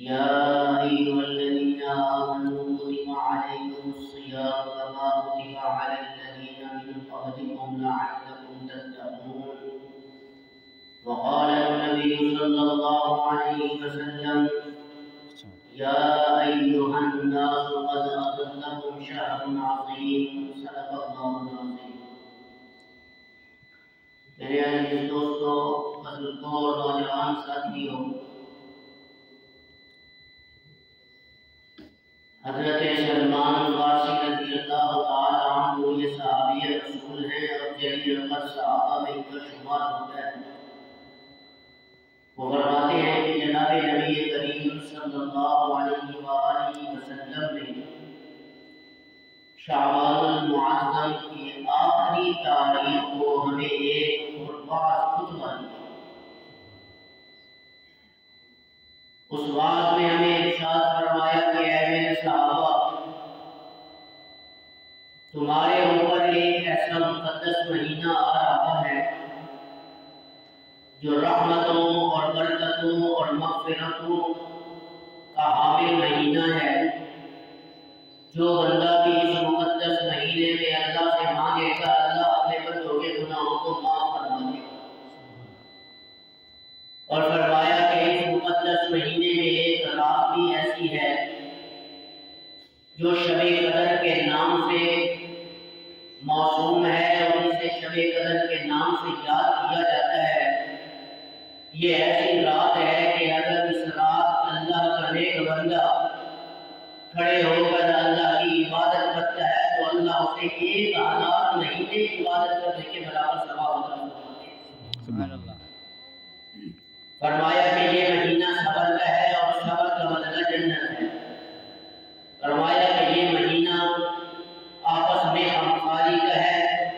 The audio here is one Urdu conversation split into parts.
يا أيها الذين آمنوا كتب عليكم الصيام كما كتب على الذين من قبلكم لعلكم تتقون. وقال النبي صلى الله عليه وسلم: يا أيها الناس قد أضلكم شهر عظيم. صدق الله العظيم. میرے عزیز دوستو، بزرگوں اور نوجوان ساتھیوں، حضرت سلمان فارسی رضی اللہ تعالیٰ عنہ یہ صحابی رسول ہیں اور جلیل القدر صحابہ میں ان کا شمار ہوتا ہے۔ وہ فرماتے ہیں کہ جناب نبی کریم صلی اللہ علیہ وآلہ وسلم نے شعبان المعظم کی آخری تاریخ کو ہمیں ایک خطبہ دیا۔ اس واقعے میں ہمیں ارشاد فرمایا کہ اے میرے صحابہ، تمہارے اوپر ایک ایسا مقدس مہینہ آ رہا ہے جو رحمتوں اور برکتوں اور مغفرتوں کا حامل مہینہ ہے۔ جو بندہ بھی اس مقدس مہینے میں اللہ سے مانگے گا، اللہ اپنے بندوں کے گناہوں کو معاف فرما دے گا۔ اور فرمایا کہ اس مقدس مہینے میں ایک رات بھی ایسی ہے جو شب قدر کے نام سے موسوم ہے اور اسے شب قدر کے نام سے یاد کیا جاتا ہے۔ یہ ایسی رات ہے کہ اگر اس رات اللہ کا نیک بندہ کھڑے ہو کر اللہ کی عبادت کرتا ہے تو اللہ اسے 1000 مہینے عبادت کرنے کے برابر ثواب عطا فرماتے ہیں۔ سبحان اللہ۔ فرمایا کہ یہ مہینہ صبر کا ہے اور صبر کا بدلہ جنت ہے۔ فرمایا کہ یہ مہینہ آپس میں ہمکاری کا ہے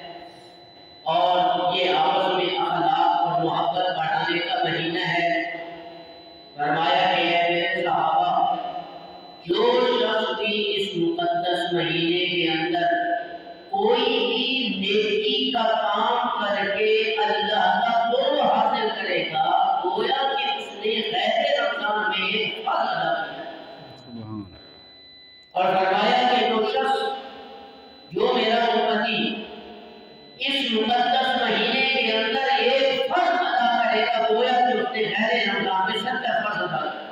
اور یہ آپس میں اخلاق اور محبت بڑھانے کا مہینہ ہے۔ فرمایا کہ اے میرے صحابہ، جو شخص بھی اس مقدس مہینے کے اندر کوئی بھی نیکی کا کام کر کے اللہ کا قرب حاصل کرے گا، گویا کہ اس نے غیر رمضان میں ایک فرض ادا کیا ہے۔ اور فرمایا کہ جو شخص، جو میرا امتی اس مقدس مہینے کے اندر ایک فرض ادا کرے گا، گویا کہ اس نے غیر رمضان میں 70 فرض ادا کیا۔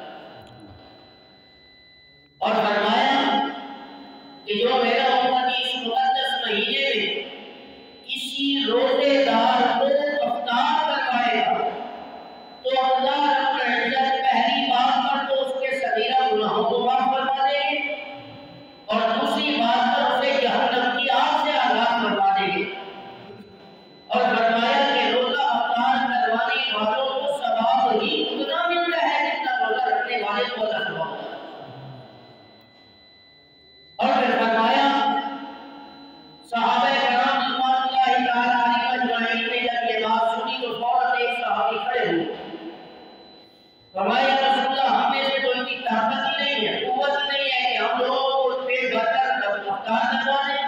اور فرمایا کہ جو میرا امتی اس مقدس مہینے میں کسی روزے دار کو افطار کروائے گا تو اللہ رب العزت پہلی بات پر تو اس کے صغیرہ گناہوں کو معاف فرما دیں گے اور دوسری بات پر اسے جہنم کی آگ سے آزاد فرما دیں گے۔ اور فرمایا کہ روزہ افطار کروانے والوں کو ثواب ہی اتنا ملتا ہے جتنا روزہ رکھنے والے کو اللہ ثواب ہوتا ہے۔ اور پھر فرمایا صحابہ کرام رضوان اللہ تعالیٰ علیہم اجمعین نے جب یہ بات سنی تو فوراً ایک صحابی کھڑے ہوئے۔ فرمایا یا رسول اللہ، ہم میں سے تو اتنی طاقت ہی نہیں ہے، قوت ہی نہیں ہے کہ ہم لوگوں کو پیٹ بھر کر افطار کروا دیں۔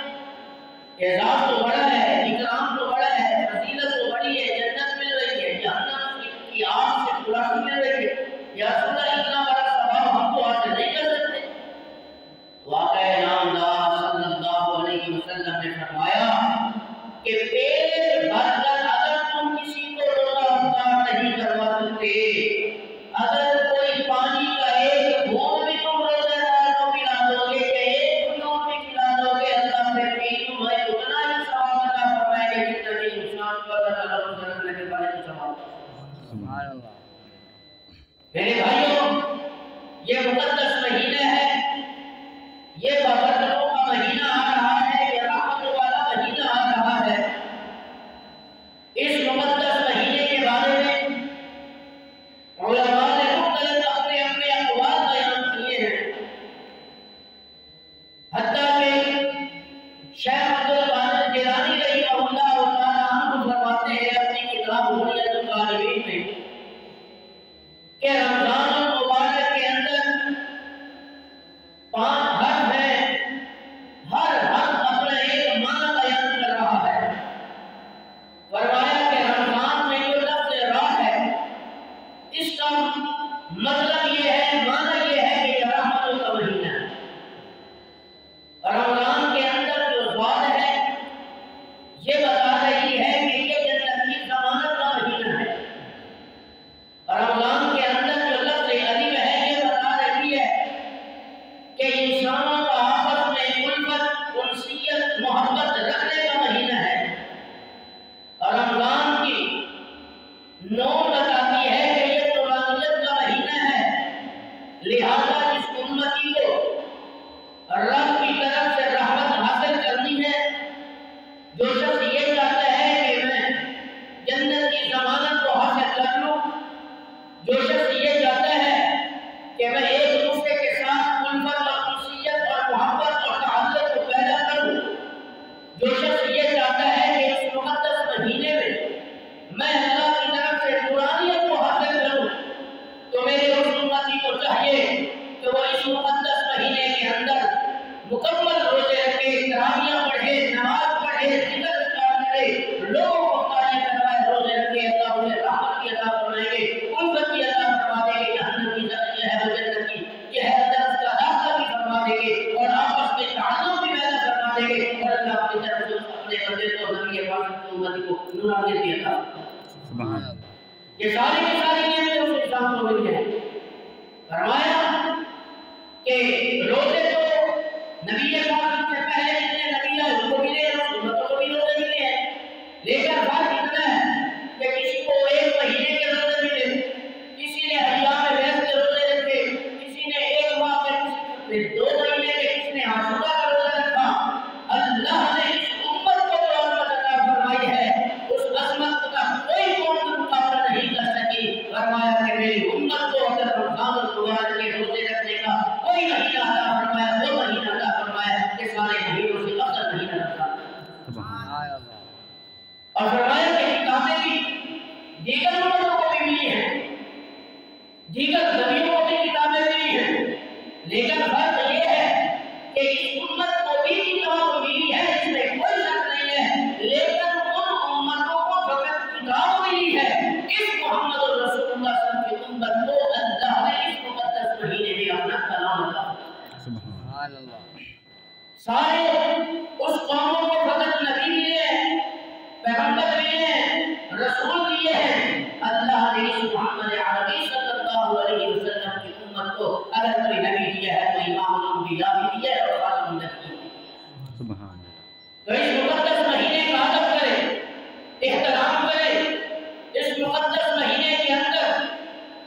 اعزاز تو بڑا ہے، اکرام تو بڑا ہے، فضیلت تو بڑی ہے، جنت مل رہی ہے، جہنم کی آگ سے خلاصی مل رہی ہے، یا رسول اللہ اتنا بڑا ثواب ہم تو حاصل نہیں کر سکتے۔ واقعہ نامدار صلی اللہ علیہ وسلم نے فرمایا کہ پیٹ بھر کر اگر تم کسی کو روزہ افطار نہیں کروا سکتے، اگر کوئی پانی کا ایک گھونٹ بھی تم روزہ دار کو پلا دو گے یا ایک گھونٹ بھی پلا دو گے، اللہ پھر بھی تمہیں اتنا ہی ثواب عطا فرمائے گا جتنا کہ انسان کو اللہ تعالیٰ روزہ رکھنے کے بارے میں ثواب۔ سبحان اللہ۔ میرے بھائیوں، یہ مقدس مہینہ ہے، یہ برکتوں کا مہینہ آ رہا ہے، یہ رحمتوں والا مہینہ آ رہا ہے۔ اس مقدس مہینے کے بارے میں علماء نے مختلف اپنے اپنے اقوال بیان کیے ہیں۔ حتیٰ کہ شیخ عبد القادر جیلانی رحمہ اللہ تعالیٰ عنہ فرماتے ہیں اپنی کتاب حلیت الطالبین میں کہ رمضان المبارک کے اندر لہذا جس امتی کو رب کی طرف سے رحمت حاصل کرنی ہے، جو شخص یہ چاہتا ہے کہ میں جنت کی ضمانت کو حاصل کر لوں، جو شخص یہ چاہتا ہے کہ میں ایک دوسرے کے ساتھ الفت اور انسیت اور محبت اور تعلق کو پیدا کروں، جو شخص یہ چاہتا ہے کہ اس مقدس مہینے میں میں اللہ کی طرف سے نورانیت کو حاصل کروں، تو میرے اس امتی کو چاہیے کہ وہ اس مقدس مہینے کے اندر مکمل روزے رکھے، تراویح پڑھے، نماز پڑھے، ذکر اذکار کرے، لوگوں کو مطالعہ کروائے، روزے رکھے، اللہ انہیں رحمت کی عطا فرمائیں گے، الفت کی عطا فرما دیں گے، جہنم کی ذریعہ ہے وہ جنت کی یہ ہے درس کا راستہ بھی فرما دیں گے، اور آپس میں تعلق بھی پیدا فرما دیں گے، اور اللہ اپنی طرف سے اپنے بندے کو نبی پاک کی امتی کو نورانیت کی عطا سبحان اللہ۔ یہ ساری کی ساری نعمتیں اس انسان کو مل ہیں۔ فرمایا کہ روزے تو نبی پاک سے پہلے جتنے نبی آئے ان کو ملے ہیں، امتوں کو بھی روزے ملے ہیں، لیکن فرق اتنا ہے کہ کسی کو ایک مہینے کے روزے ملے، کسی نے ایام بیس کے روزے رکھے، کسی نے ایک ماہ کے، کسی نے 2 مہینے کے، کسی نے عاشورہ کا روزہ رکھا۔ اللہ نے اس امت کو جو عظمت عطا فرمائی ہے، اس عظمت کا کوئی قوم مقابلہ نہیں کر سکی۔ فرمایا کہ میری امت کو اگر رمضان المبارک کے روزے رکھنے کا کوئی مہینہ عطا فرمایا، وہ مہینہ عطا فرمایا کہ سارے مہینوں سے افضل مہینہ رکھا۔ اور فرمایا کہ کتابیں بھی دیگر امتوں کو بھی ملی ہیں، دیگر نبیوں کو بھی کتابیں ملی ہیں، لیکن فرق یہ ہے کہ اس امت کو بھی کتاب ملی ہے، اس میں کوئی شک نہیں ہے، لیکن ان امتوں کو فقط کتاب ملی ہے، اس محمد رسول اللہ صلی اللہ علیہ وسلم کی امت کو اللہ نے اس مقدس مہینے میں اپنا کلام عطا فرمایا۔ سبحان اللہ۔ سارے اس قوموں کو فقط نبی ملے ہیں، پیغمبر ملے ہیں، رسول دیے ہیں، اللہ نے اس محمد عربی صلی اللہ علیہ وسلم کی امت کو اگر کوئی نبی دیا ہے تو امام الانبیاء بھی دیا ہے اور خاتم النبیین بھی۔ سبحان اللہ۔ تو اس مقدس مہینے کا ادب کرے، احترام کرے، اس مقدس مہینے کے اندر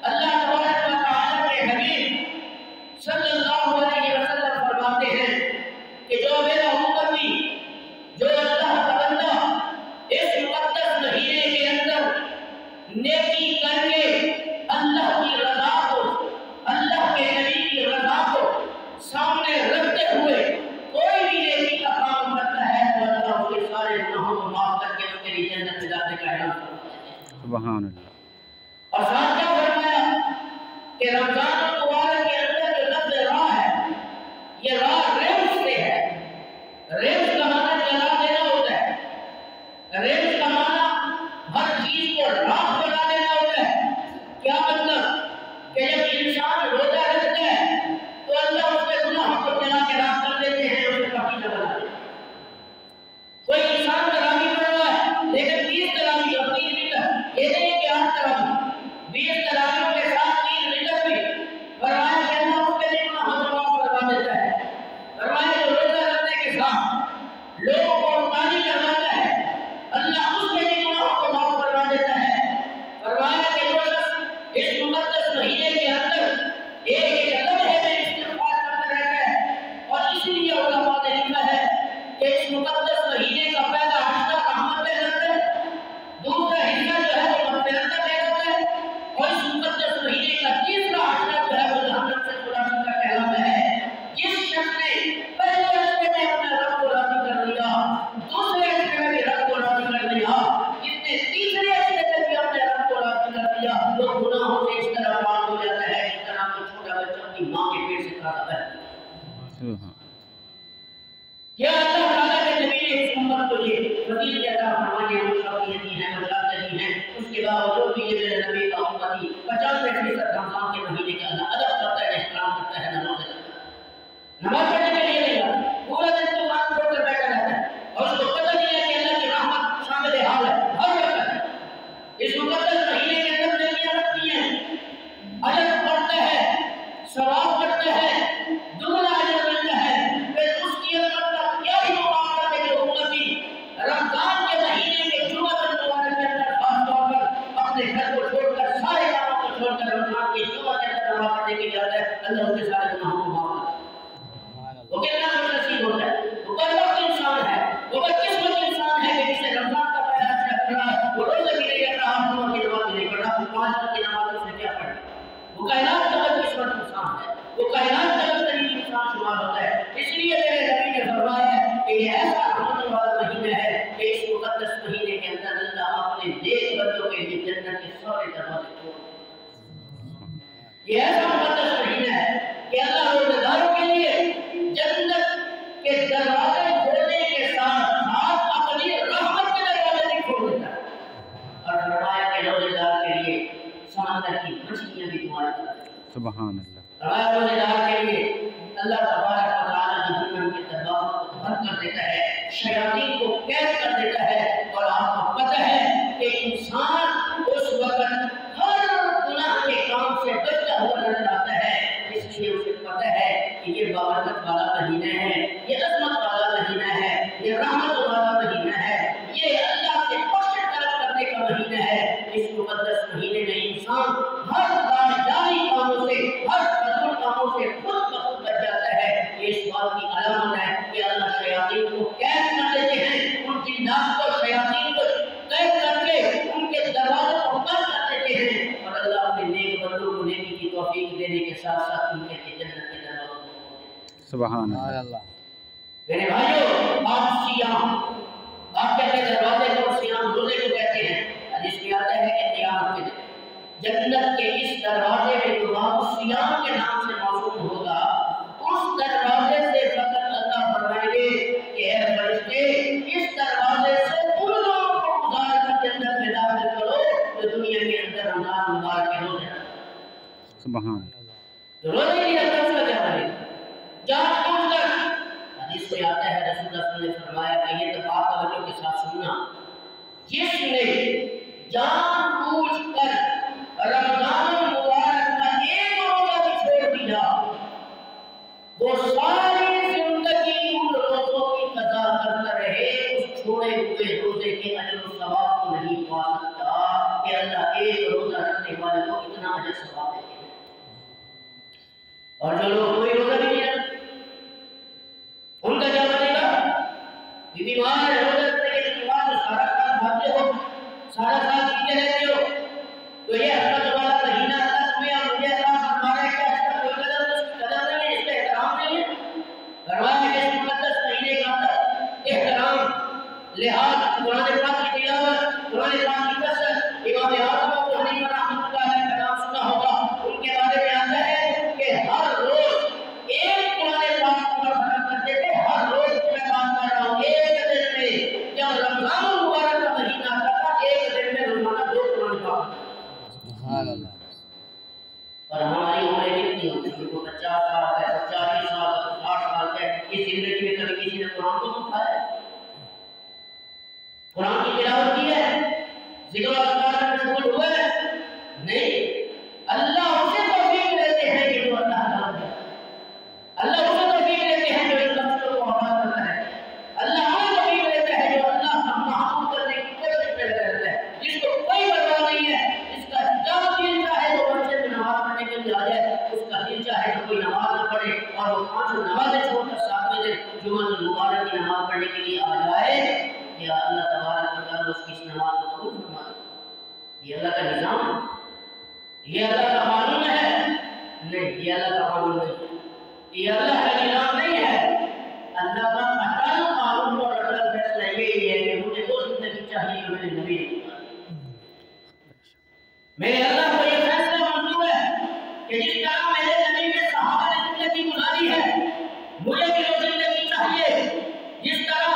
اللہ تبارک و تعالی کے حبیب صلی اللہ علیہ وسلم فرماتے ہیں کہ جو میرا امتی، جو اللہ کا بندہ اس مقدس مہینے کے اندر نیکی کر کے اللہ کی رضا کو، اللہ کے نبی کی رضا کو سامنے رکھتے ہوئے کوئی بھی نیکی کا کام کرتا ہے تو اللہ اس کے سارے گناہوں کو معاف کر کے اس کے لیے جنت میں جانے کا اعلان کرتا ہے۔ سبحان اللہ۔ اور ساتھ کیا فرمایا کہ رمضان المبارک کے اندر جو لفظ راہ ہے، یہ راہ ریمز سے ہے۔ ریمز کا معنی جلا دینا ہوتا ہے، ریمز کا معنی ہر چیز کو راہ بنا دینا ہوتا ہے۔ کیا مطلب کہ جب انسان روزہ رکھتا ہے تو اللہ اس کے گناہوں کو جلا کے راہ کر دیتے ہیں، اسے پاکیزہ بنا دیتے ہیں۔ کوئی انسان تراویح پڑھ رہا ہے لیکن 20 تراویح اور 3 وتر، یہ نہیں کہ 8 تراویح، 20 تراویحوں کے ساتھ 3 وتر بھی، فرمایا کہ اللہ اس کے لیے گناہوں کو معاف کروا دیتا ہے۔ فرمایا کہ روزہ رکھنے کے ساتھ لوگوں کو مطالعہ کرواتا ہے، اللہ اس کے لیے گناہوں کو معاف کروا دیتا ہے۔ فرمایا کہ جو شخص اس مقدس مہینے کے اندر ایک لمحے میں استغفار کرتا رہتا ہے، اور اس لیے علماء نے لکھا ہے کہ اس مقدس مہینے کا پہلا حصہ رحمت کا حصہ ہے، دوسرا حصہ جو ہے وہ مغفرت کا حصہ ہے، اور اس مقدس مہینے کا تیسرا حصہ جو ہے وہ جہنم سے خلاصی کا کہلاتا ہے۔ جس شخص نے پہلے حصے میں اپنے رب کو راضی کر لیا، دوسرے حصے میں بھی رب کو راضی کر لیا، جس نے تیسرے حصے میں بھی اپنے رب کو راضی کر لیا، وہ گناہوں سے اس طرح پاک ہو جاتا ہے جس طرح کوئی چھوٹا بچہ اپنی ماں کے پیٹ سے نکلتا ہے۔ کیا اللہ تعالیٰ کے نبی نے اس امت کو یہ فضیلت عطا فرمائی ہے، خوشخبریاں دی ہیں، بشارتیں دی ہیں، اس کے باوجود بھی یہ میرے نبی کا امتی 95% رمضان کے مہینے کا اللہ ادب کرتا ہے، احترام کرتا ہے، نماز پڑھتا ہے۔ نماز پڑھنے کے لیے نہیں آتا، پورا دن دکان چھوڑ کر بیٹھا رہتا ہے، اور اس کو پتہ نہیں ہے کہ اللہ کی رحمت شامل حال ہے ہر وقت ہے۔ اس مقدس مہینے کے اندر نیکیاں رکھتی ہیں، اجر بڑھتا ہے، ثواب بڑھتا ہے، دگنا اجر ملتا ہے۔ پھر اس کی عظمت کا کیا ہی مقابلہ ہے کہ امتی رمضان کے مہینے کے جمعہ المبارک کے اندر خاص طور پر اپنے گھر کو چھوڑ کر، سارے کاموں کو چھوڑ کر رمضان کے جمعہ کے اندر نماز کرنے کے لیے آتا ہے اللہ اس کے سارے گناہوں کو معاف کرتا ہے. وہ کتنا خوش نصیب ہوتا ہے. وہ بدبخت انسان ہے, وہ بدقسمت انسان ہے کہ جسے رمضان کا پہلا اشرا پڑ رہا ہے, وہ روزہ بھی نہیں رکھ رہا, جمعہ کی نماز بھی نہیں پڑھ رہا, 5 وقت کی نماز اس نے کیا پڑھ لی. وہ کائنات کا بدقسمت انسان ہے, وہ کائنات کا بدترین انسان شمار ہوتا ہے. اس لیے میرے نبی نے فرمایا ہے کہ یہ ایسا رحمت والا مہینہ ہے کہ اس مقدس مہینے کے اندر اللہ اپنے نیک بندوں کے لیے جنت کے سارے دروازے کھول دیتا ہے. یہ ایسا مقدس مہینہ ہے کہ اللہ روزہ داروں کے لیے جنت کے دروازے کھولنے کے ساتھ ساتھ اپنی رحمت کے دروازے بھی کھول دیتا ہے. اور فرمایا کہ روزہ دار کے لیے سمندر کی مچھلیاں بھی دعائیں کرتی ہیں. سبحان اللہ. فرمایا روزہ دار کے لیے اللہ تبارک و تعالیٰ جہنم کے دروازوں کو بند کر دیتا ہے, شیاطین کو قید کر دیتا ہے. اور آپ کو پتہ ہے کہ انسان اس وقت ہر گناہ کے کام سے بچتا ہوا نظر آتا ہے, اس لیے اسے پتہ ہے کہ یہ بابرکت والا مہینہ ہے, یہ عظمت والا مہینہ ہے, یہ رحمت والا مہینہ ہے, یہ اللہ سے خوش طلب کرنے کا مہینہ ہے. اس مقدس مہینے میں انسان ہر ناجائز کاموں سے, ہر فضول کاموں سے خود بخود بچ جاتا ہے. یہ اس بات کی علامت ہے کہ اللہ شیاطین کو قید کر دیتے ہیں, ان کی ناک کو شیاطین کو قید کر کے ان کے دروازوں کو بند کر دیتے ہیں, اور اللہ اپنے نیک بندوں کو نیکی کی توفیق دینے کے ساتھ ساتھ ان کے لیے جنت کے دروازوں کو کھول دیتے ہیں. سبحان اللہ. میرے بھائیو, آپ سیام, آپ کہتے ہیں دروازے کو, سیام روزے کو کہتے ہیں. حدیث میں آتا ہے کہ قیامت کے دن جنت کے اس دروازے میں جو باب سیام کے نام سے موصول ہوگا, اس دروازے سے فقط اللہ فرمائیں گے کہ اے فرشتے, اس دروازے سے ان لوگوں کو گزار کر جنت میں داخل کرو جو دنیا کے اندر رمضان مبارک کے روزے رکھتے. سبحان اللہ. جو روزے نہیں رکھتا اس کا کیا بنے گا؟ جان بوجھ کر. حدیث میں آتا ہے رسول اللہ صلی اللہ علیہ وسلم نے فرمایا کہ یہ تو بات توجہ کے ساتھ سننا, جس نے جان بوجھ کر رمضان مبارک کا ایک روزہ بھی چھوڑ دیا, وہ ساری زندگی ان روزوں کی قضا کرتا رہے, اس چھوڑے ہوئے روزے کے اجر و ثواب کو نہیں پا سکتا کہ اللہ ایک روزہ رکھنے والے کو اتنا اجر ثواب دیتے ہیں. اور جو لوگ کوئی روزہ بھی نہیں رکھتے ان کا کیا بنے گا؟ بیمار ہے, روزہ رکھنے کے بیمار, سارا سال کھاتے ہو, سارا سال پیتے رہتے ہو, تو یہ رحمت والا مہینہ اللہ تمہیں اور مجھے اللہ فرمایا ہے کہ اس کا کوئی قدر نہیں ہے, اس کا احترام نہیں ہے. فرمایا کہ اس مقدس مہینے کا اندر احترام, لحاظ, قرآن پاک کی تلاوت, قرآن پاک کی کثرت. امام اعظم ابو حنیفہ رحمۃ اللہ علیہ کا نام سنا ہوگا, ان کے بارے میں آتا ہے کہ ہر روز ایک قرآن پاک پر ختم کرتے تھے. ہر روز میں بات کر رہا ہوں, ایک دن میں جب رمضان مبارک کا مہینہ آتا تھا, ایک دن میں روزانہ 2 قرآن پاک. سبحان اللہ. اور ہماری عمریں کتنی ہوتی ہیں؟ کوئی 50 سال ہے, 40 سال ہے, 60 سال ہے. اس زندگی میں کبھی کسی نے قرآن کو اٹھایا ہے, قرآن کی تلاوت کی ہے, ذکر و اذکار میں مشغول ہوئے ہیں؟ نہیں. اللہ اسے توفیق دیتے ہیں کہ جو اللہ تعالیٰ ہے, اللہ اسے توفیق دیتے ہیں جو ان لفظوں کو آباد کرتا ہے, اللہ ہمیں توفیق دیتا ہے جو اللہ کا محبوب کرنے کی کوشش میں لگا رہتا ہے, جس کو کوئی پرواہ نہیں ہے, جس کا جب دل چاہے وہ مسجد میں نماز پڑھنے کے لیے آ جائے, اس کا دل چاہے تو کوئی نماز نہ پڑھے اور وہ 5 نمازیں چھوڑ کر 7ویں دن جمعہ المبارک کی نماز پڑھنے کے لیے آ جائے, یا اللہ تبارک و تعالیٰ اس کی اس نماز کو قبول فرما دے. یہ اللہ کا نظام ہے, یہ اللہ کا قانون ہے. نہیں, یہ اللہ کا قانون نہیں, یہ اللہ کا نظام نہیں ہے. اللہ کا اٹل قانون اور اٹل فیصلہ یہی ہے کہ مجھے وہ زندگی چاہیے جو میرے نبی نے بتائی. میرے اللہ کو یہ فیصلہ منظور ہے کہ جس طرح میرے نبی نے صحابہ نے زندگی گزاری ہے, مجھے بھی وہ زندگی چاہیے. جس طرح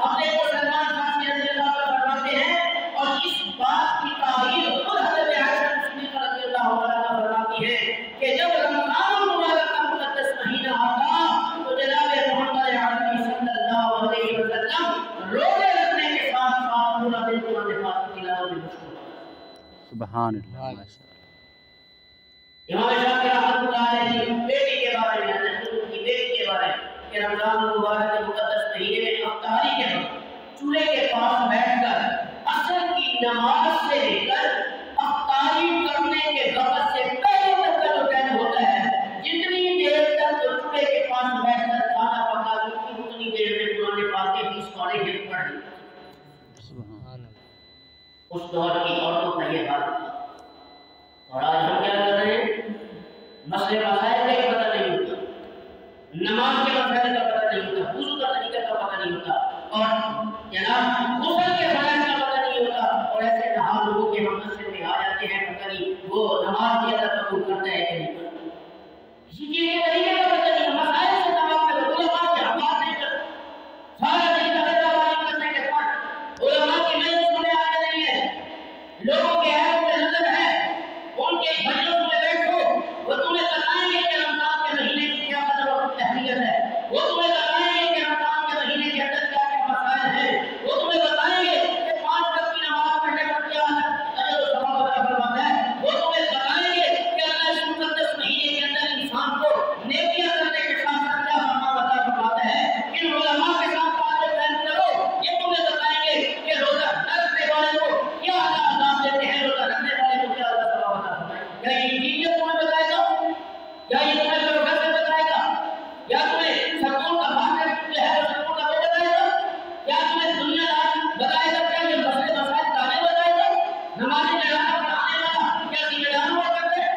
اپنے کو سلمان فارسی رضی اللہ عنہ فرماتے ہیں, اور اس بات کی تعبیر خود حضرت عائشہ صدیقہ رضی اللہ عنہا فرماتی ہے کہ جب رمضان مبارک کا مقدس مہینہ آتا تو جناب محمد عربی صلی اللہ علیہ وسلم روزے رکھنے کے ساتھ ساتھ پورا دن قرآن پاک کی تلاوت میں مشغول ہوتے ہیں. سبحان اللہ. امام شافعی رحمۃ اللہ علیہ کی بیٹی کے بارے میں, رسول کی بیٹی کے بارے میں, کہ رمضان مبارک کے مقدس مہینے میں افطاری کے وقت چولہے کے پاس بیٹھ کر عصر کی نماز سے لے کر افطاری کرنے کے وقت سے پہلے تک کا جو ٹائم ہوتا ہے, اس دور کی عورتوں کا یہ حال تھا. اور آج ہم کیا کر رہے ہیں؟ مسئلے مسائل کا پتہ نہیں ہوتا، نماز کے مسائل کا پتہ نہیں ہوتا، وضو کا طریقہ کا پتہ نہیں ہوتا، اور جناب غسل کے فرائض کا پتہ نہیں ہوتا، اور ایسے نہا لوگوں کے ہم مسجد میں آ جاتے ہیں، پتہ نہیں وہ نماز کی ادا قبول کرتے ہیں کہ نہیں کرتے. کسی چیز کے طریقے کا پتہ نہیں، مسائل سے جواب میں علماء کے ہم بات نہیں کرتے. سارا دن تقریباً کرنے کے بعد علماء کی مجلس میں آتے نہیں ہے، لوگوں کے عیبوں پہ نظر ہے، ان کے مجلس میں بیٹھو، وہ تمہیں بتائیں گے کہ رمضان کے مہینے کی کیا قدر اور اہمیت ہے، وہ تمہیں بتائیں گے کہ رمضان کے مہینے کے اندر کیا کیا مسائل ہیں، وہ تمہیں بتائیں گے کہ 5 وقت کی نماز پڑھنے پر کیا اجر و ثواب عطا فرماتا ہے، وہ تمہیں بتائیں گے کہ اللہ اس مقدس مہینے کے اندر انسان کو نیکیاں کرنے کے ساتھ ساتھ کیا ثواب عطا فرماتا ہے. ان علماء کے ساتھ بات بیان کرو، یہ تمہیں بتائیں گے کہ روزہ رکھنے والے کو کیا اللہ عذاب دیتے ہیں، روزہ رکھنے والے کو کیا اللہ ثواب عطا فرماتا ہے. کیا یہ انجینئر تمہیں بتائے گا؟ کیا یہ تمہیں پروفیسر بتائے گا؟ یا تمہیں سکول کا ماسٹر جو ہے وہ سکول کا وہ بتائے گا؟ کیا تمہیں دنیا دار بتائے گا؟ کیا یہ مسئلے مسائل تعلیم بتائے گا؟ نماز جنازہ پڑھانے والا کیا ذمہ دار ہوا کرتے ہیں؟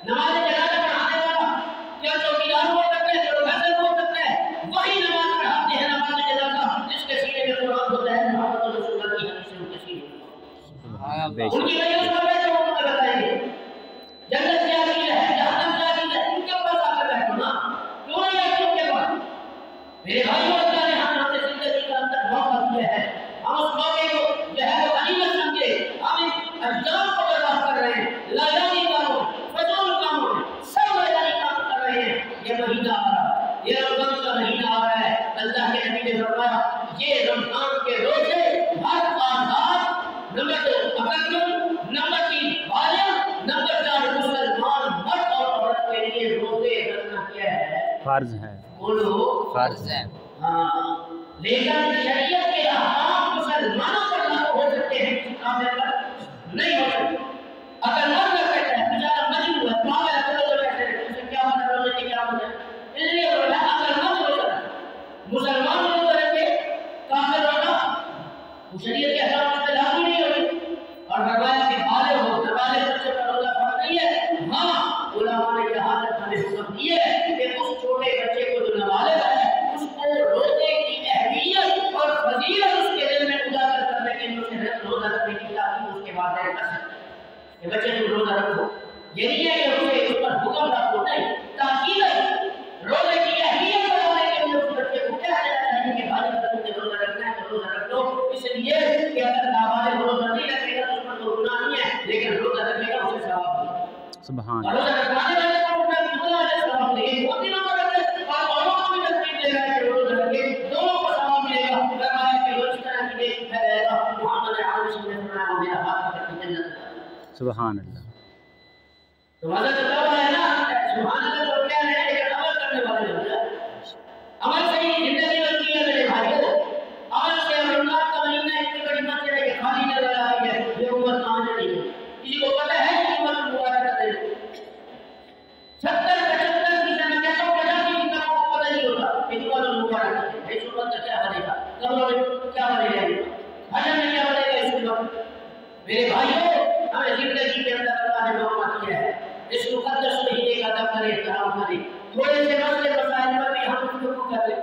نماز جنازہ پڑھانے والا کیا چوکیدار ہوا کرتے ہیں؟ پروفیسر ہوا کرتے ہیں؟ وہی نماز پڑھاتے ہیں نماز جنازہ جس کے سینے میں قرآن ہوتا ہے، محمد رسول اللہ کی حدیث ان کے سینے میں. ان کی وجہ سے وہ تمہیں بتائیں گے جنت کیا چیز ہے، جہنم کیا چیز ہے. ان کے پاس آ کر بیٹھو نا، کیوں نہیں آتی ان کے پاس؟ میرے بھائیوں، اللہ نے ہمیں زندگی کا اندر موقع دیا ہے، ہم اس موقع کو جو ہے وہ غنیمت سمجھے. ہم ان اجزام کو برباد کر رہے ہیں، لایانی کاموں فضول کاموں میں سب لایانی کام کر رہے ہیں. یہ مہینہ آ رہا ہے، یہ رمضان کا مہینہ آ رہا ہے. اللہ کے نبی نے فرمایا یہ رمضان کے روزے ہر آزاد، نمبر 2 تقدم، نمبر 3 بالغ، نمبر 4 مسلمان مرد اور عورت کے لیے روزے رکھنا کیا ہے؟ فرض ہے. بولو فرض ہے. ہاں، لیکن شریعت کے احکام مسلمانوں پر لاگو ہو سکتے ہیں، کسی کافر پر نہیں ہو سکتے. اگر مرد کہتا ہے بیچارہ مجنون ہے، پاگل ہے، روزہ کیسے رکھے؟ اسے کیا مطلب روزے کی کیا مطلب؟ اس لیے اگر مرد روزہ رکھے، مسلمان روزہ رکھے، کافر روزہ، وہ شریعت کے احکام پر لاگو نہیں ہوگی. اور فرمایا کہ بالغ ہو، نابالغ بچے پر روزہ فرض نہیں ہے. ہاں، علماء نے یہاں تک ہمیں حکم دیے کہ اس چھوٹے بچے کو جو نابالغ ہے اس کو روزے کی اہمیت اور فضیلت اس کے دل میں اجاگر کرنے کے لیے اسے روزہ رکھنے کی تاکید اس کے والدین کر سکتے کہ بچے تم روزہ رکھو. یہ نہیں ہے کہ اسے اس پر حکم رکھو، نہیں، تاکید ہے. روزے کی اہمیت بتانے کے لیے اس بچے کو کیا کہنا چاہیے کہ بھائی اگر تمہیں روزہ رکھنا ہے تو روزہ رکھ لو. اس لیے کہ اگر نابالغ روزہ نہیں رکھے گا تو اس پر تو گناہ نہیں ہے، لیکن روزہ رکھے گا اسے ثواب ملے گا. سبحان اور روزہ رکھوانے والے کو اتنا ثواب ملے گا. وہ دنوں میں رکھے اور اوروں کو بھی ترتیب دے رہا ہے کہ روزہ رکھے، دونوں کو ثواب ملے گا. فرمایا کہ وہ اس طرح کی نیکی کرے گا محمد علیہ السلام نے فرمایا میرا ہاتھ پکڑ کے جنت میں. سبحان اللہ. تو حضرت اللہ ہے نا، سبحان اللہ تو کیا ہے، لیکن عمل کرنے والے لوگ ہیں. عمل سے ہی زندگی بنتی ہے میرے بھائیوں. عمل سے رمضان کا مہینہ اتنی بڑی مسجد ہے کہ خالی نظر آ رہی ہے، یہ امت کہاں چلی گئی؟ کسی کو پتہ ہے کہ امت مبارک ہے 70-75 کی میں کہتا ہوں 50 کی لوگوں کو پتہ نہیں ہوتا کہ امت مبارک ہے. اس امت کا کیا بنے گا، قبروں میں کیا بنے گا، حشر میں کیا بنے گا اس امت. میرے بھائیوں، ہمیں زندگی کے اندر اللہ نے موقع دیا ہے، اس مقدس مہینے کا ادب کریں، احترام کریں. تھوڑے سے مسئلے مسائل پر بھی ہم گفتگو کر لیں.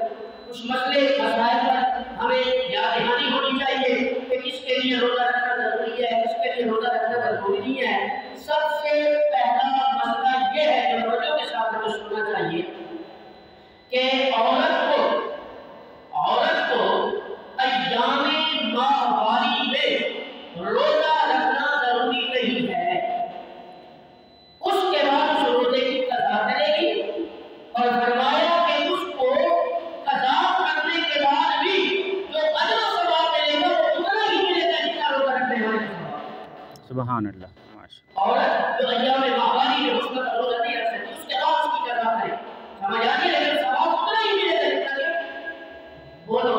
کچھ مسئلے مسائل پر ہمیں یاد دہانی ہونی چاہیے کہ کس کے لیے روزہ رکھنا ضروری ہے، کس کے لیے روزہ رکھنا ضروری نہیں ہے. سب سے پہلا مسئلہ یہ ہے کہ توجہ کے ساتھ ہمیں سننا چاہیے کہ عورت کو ایام ماہواری میں روزہ رکھنا ضروری نہیں ہے. اس کے بعد اس روزے کی قضا کرے گی اور فرمایا کہ اس کو قضا کرنے کے بعد بھی جو اجر و ثواب ملے گا وہ اتنا ہی ملے گا جتنا روزہ رکھنے والے کو. سبحان اللہ. عورت جو ایام ماہواری میں اس کا روزہ نہیں رکھ سکتی، اس کے بعد اس کی قضا کرے، سمجھ آتی ہے، لیکن ثواب اتنا ہی ملے گا جتنا. بولو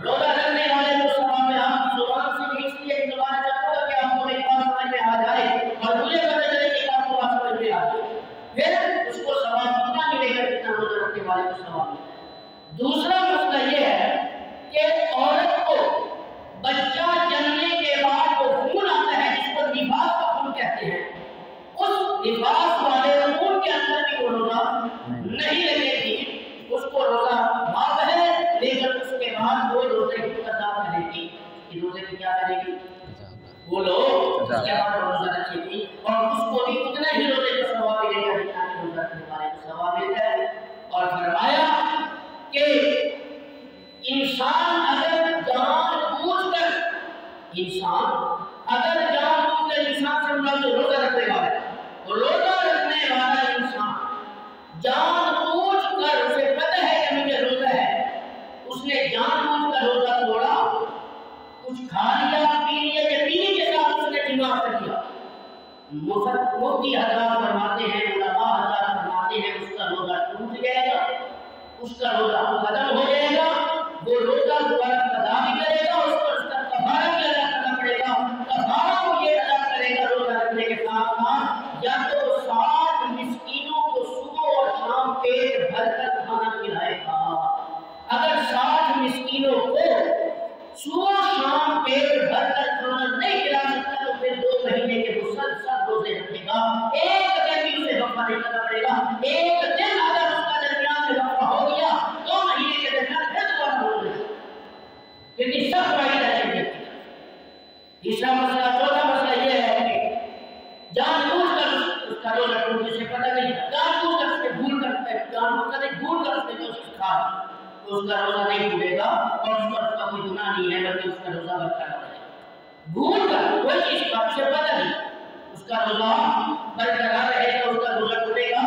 روزہ رکھنے والے کو ثواب میں آپ کی زبان سے بھی اس لیے زبان چاہتا ہوں کہ آپ کو میری بات سمجھ میں آ جائے اور مجھے پتہ چلے کہ آپ کو بات سمجھ میں آ جائے، پھر اس کو ثواب اتنا ملے گا جتنا روزہ رکھنے والے کو ثواب ملے گا. دوسرا مسئلہ یہ ہے کہ عورت کو بچہ جننے کے بعد وہ لوگ اس کے بعد روزہ رکھی تھی اور اس کو بھی اتنا ہی روزے کا ثواب ملے گا جتنا کہ روزہ رکھنے والے کو ثواب ملتا ہے. اور فرمایا کہ انسان اگر جان بوجھ کر انسان سے مراد جو روزہ رکھنے والا ہے، تو روزہ رکھنے والا انسان جان بوجھ کر، اسے پتہ ہے کہ مجھے روزہ ہے، اس نے جان بوجھ کر روزہ توڑا، کچھ کھا لیا پی لیا یا پینے کے ساتھ اس نے جماع کر دیا، مفتی حضرات فرماتے ہیں، علماء حضرات فرماتے ہیں اس کا روزہ ٹوٹ جائے گا، اس کا روزہ ختم ہو جائے گا، وہ روزہ دوبارہ قضا بھی کرے گا، اس پر اس کا کفارہ بھی ادا کرنا پڑے گا. کفارہ وہ یہ ادا کرے گا روزہ رکھنے کے ساتھ ساتھ، یا تو 60 مسکینوں کو صبح اور شام پیٹ بھر کر کھانا کھلائے گا. اگر 60 مسکینوں کو صبح شام پیٹ بھر کر کھانا نہیں کھلا سکتا تو پھر 2 مہینے کے مسلسل روزے رکھے گا. ایک دن بھی اسے وقفہ نہیں کرنا پڑے گا. ایک دن اگر اس کا درمیان میں وقفہ ہو گیا 2 مہینے کے درمیان پھر دوبارہ روزے رکھے گا. کتنی سخت قاعدہ ہے. تیسرا مسئلہ، چوتھا مسئلہ یہ ہے کہ جان بوجھ کر اس کا روزہ ٹوٹ جسے پتہ نہیں، جان بوجھ کر اس نے بھول کر اس نے جو چیز کھا تو اس کا روزہ نہیں ٹوٹے گا اور اس پر اس کا کوئی گناہ نہیں ہے، بلکہ اس کا روزہ برقرار رہے گا. بھول کر کوئی چیز کا اسے پتہ نہیں، اس کا روزہ برقرار رہے گا، اس کا روزہ ٹوٹے گا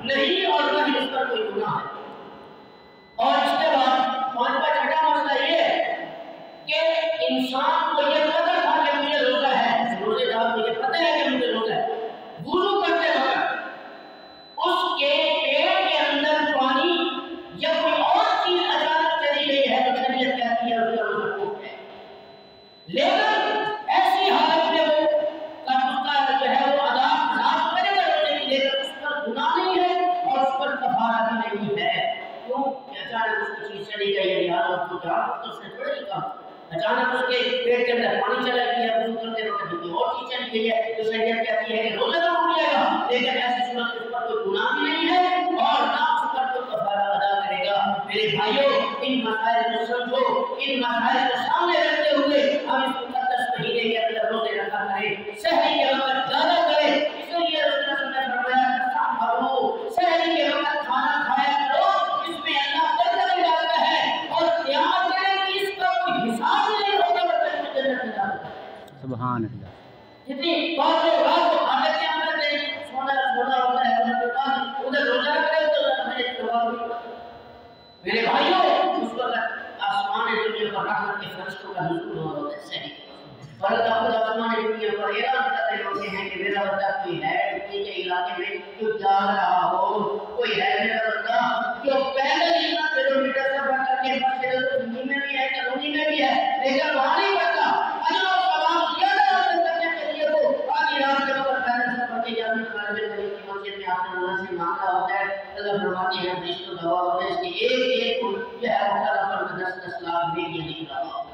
نہیں اور نہ ہی اس پر کوئی گناہ ہے. اور اس کے بعد 5واں چھٹا مسئلہ یہ ہے کہ انسان کو یہ پتہ تھا کہ مجھے روزہ ہے، روزے دار کو یہ پتہ ہے کہ مجھے روزہ ہے، وضو کرتے وقت اس کے پیٹ کے اندر پانی یا کوئی اور چیز اچانک چلی گئی ہے تو شریعت کہتی ہے اس کا روزہ ٹوٹ جائے. لیکن ایسی حالت میں وہ اس کا جو ہے وہ ادا کرے گا روزے کی، لیکن اس پر گناہ نہیں ہے اور اس پر کفارہ بھی نہیں ہے. کیوں؟ اچانک اس کی چیز چلی گئی ہے، لہٰذا اس کو جان تو اس نے تھوڑا ہی کہا. اچانک اس کے پیٹ کے اندر پانی چلا گیا، وضو کرتے وقت کوئی اور چیز چلی گئی ہے تو شریعت کہتی ہے کہ روزہ تو ٹوٹ جائے گا، لیکن ایسی صورت اس پر کوئی گناہ بھی نہیں ہے اور نہ اس پر کوئی کفارہ ادا کرے گا. میرے بھائیوں، ان مسائل کو سمجھو، ان مسائل کو سامنے رکھتے ہوئے ہم اس مقدس مہینے کے اندر روزے رکھا کریں. سحری کے وقت زیادہ کریں، اس لیے رسول اللہ نے فرمایا سحری کے وقت کھانا کھایا کرو، اس میں اللہ برکت ڈالتا ہے اور قیامت کے دن اس کا کوئی حساب نہیں ہوگا، بلکہ جنت میں ڈالتا ہے. سبحان اللہ. جتنی بات لوگ رات کو کھانے کے اندر سونا ہوتا ہے ادھر روزہ رکھ رہے تو میرے بھائیوں، اس وقت آسمان دنیا پر رحمت کے فرشتوں کا نزول ہوا ہوتا ہے. سحری اور اللہ خود آسمان دنیا پر اعلان کرتے ہوتے ہیں کہ میرا بندہ کوئی ہے دنیا کے علاقے میں جو جاگ رہا ہو، کوئی ہے میرا بندہ جو پیدل اتنا کلومیٹر سفر کر کے مسجد دنیا میں بھی ہے، کالونی میں بھی ہے، لیکن وہاں نہیں پڑتا. اجر و ثواب زیادہ حاصل کرنے کے لیے وہ آدھی رات کے وقت پیدل سفر کے جانے والے نبی کی مسجد میں آپ نے اللہ سے مانگا ہوتا ہے. اللہ فرماتے ہیں حدیث کو دعا ہوتا ہے اس کی ایک کو جو ہے مختلف پر 10 لاکھ نیکیاں لکھ رہا ہو.